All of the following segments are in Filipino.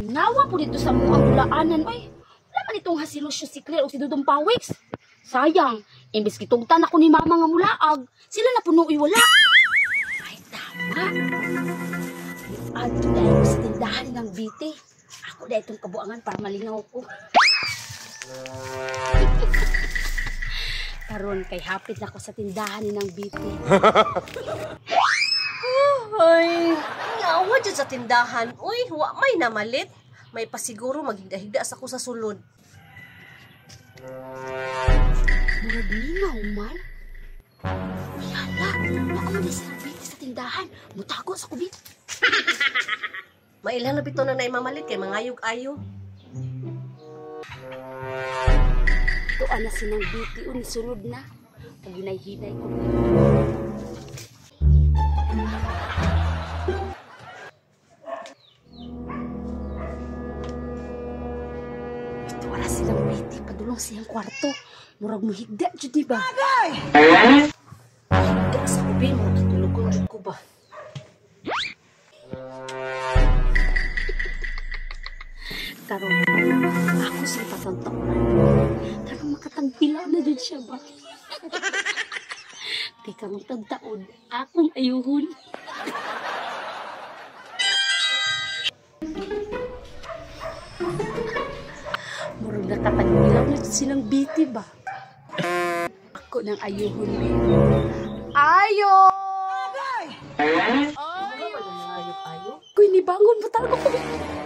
Nawa po dito sa mga bulaanan, oy. Wala man itong hasilosyo si Claire o si Dudong Pawiks. Sayang, imbes kitugtan ako ni mama nga mulaag, sila na puno wala. Ay, tama. Adto dahil sa tindahan ng biti. Ako dahil itong kabuangan para malingaw ko. Karon kay hapit na ako sa tindahan ni ng biti. Ay, nawa dyan sa tindahan. Uy, wa may namalit. May pasiguro maghigda-higda sa ko sa sulod. Murag lingaw man. Yala, nakamali sa biti sa tindahan. Mutago sa kubit. Mailan na bito na naimamalit kay mangayog-ayo. Tuan na sinang biti o nisulod na. Pag hinay-hinay ko. Tuan na silang biti. Padulong siyang kwarto. Murag mo higda dyan, diba? Higda sa kubi, matutulog ko ba? Karon, ako sa patang-taonan. Karong makatagpila na dyan siya ba? Kay karong tagtaon, akong ayuhon. Murag nakatagpila na dyan silang biti ba? Ako nang ayuhon ba? Ayo! Ayo. Kuy, nibangon mo talaga ko.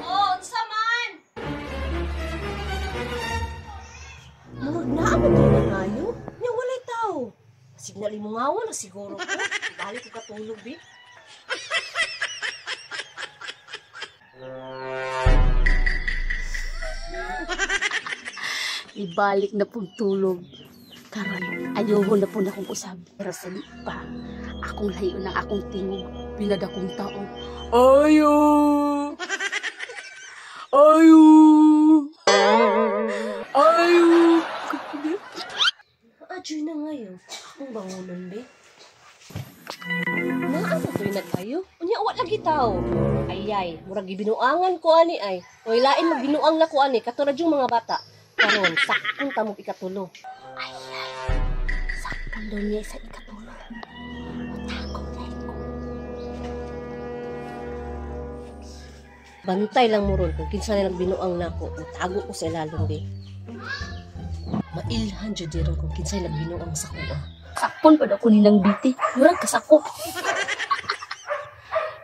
Oh, saman! Murag na ako din na ngayo. Nga walay tao. Signal mo nga na siguro ko. Balik ko katulog, bi. Ibalik na pong tulog. Karon, ayoko na po na akong usab. Pero sa di pa, akong layo ng akong tingog, pinad akong tao. Ayo! Ayo! Ayo! Adjoy na ngayon. Ang bangunan, bi. Naano to'y nagkayo? Unya, awat lagi tao. Ayay, murag gibinuangan ko ani ay. O ilain magbinuang na ko ani, katulad yung mga bata. Karon, sakong tamog ikatulo. Sakpan daw niya sa ikatulog. Matakot dahil ko. Bantay lang mo ron kung kinsa nilang binuang na ko. Matago ko sa ilalong, bi. Mailhan dyan din kung kinsa nilang binuang sa kuha. Sakpon pa daw ko nilang biti. Murag kasako.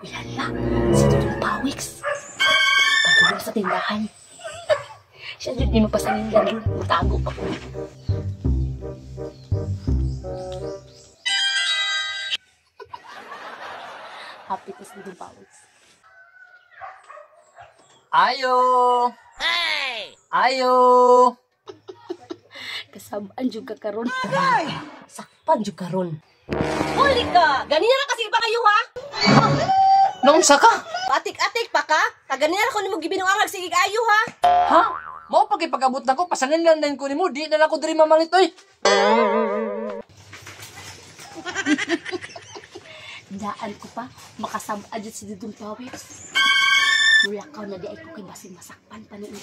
Ilala, si Dudong Pawiks. Patulong sa tindahan. Siya dyan di mapasanindan doon. Matago pa ko. Happy to si Dudong Pawiks. Ayo! Hey! Ayo! Kasabaan juga karon. Sakpan dyan karon. Huli ka! Ganina na kasi pa kayo, ha? Nung saka? Atik-atik pa ka? Kaganina na ko ni mo gibinuang sige kayo, ha? Ha? Mao pagipag-abot na ko, pasanin lang din ko ni mo, di na lang ko diri mamalitoy. Daan ko pa, makasabaan dyan si Dudong Pawiks. Mulakaw na di ay ko kay basing masakpan pa niya.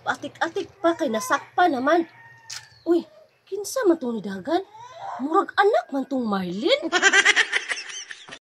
Atik-atik pa kay nasakpa naman. Uy, kinsa man tong nidagan? Murag anak man tong Marlin.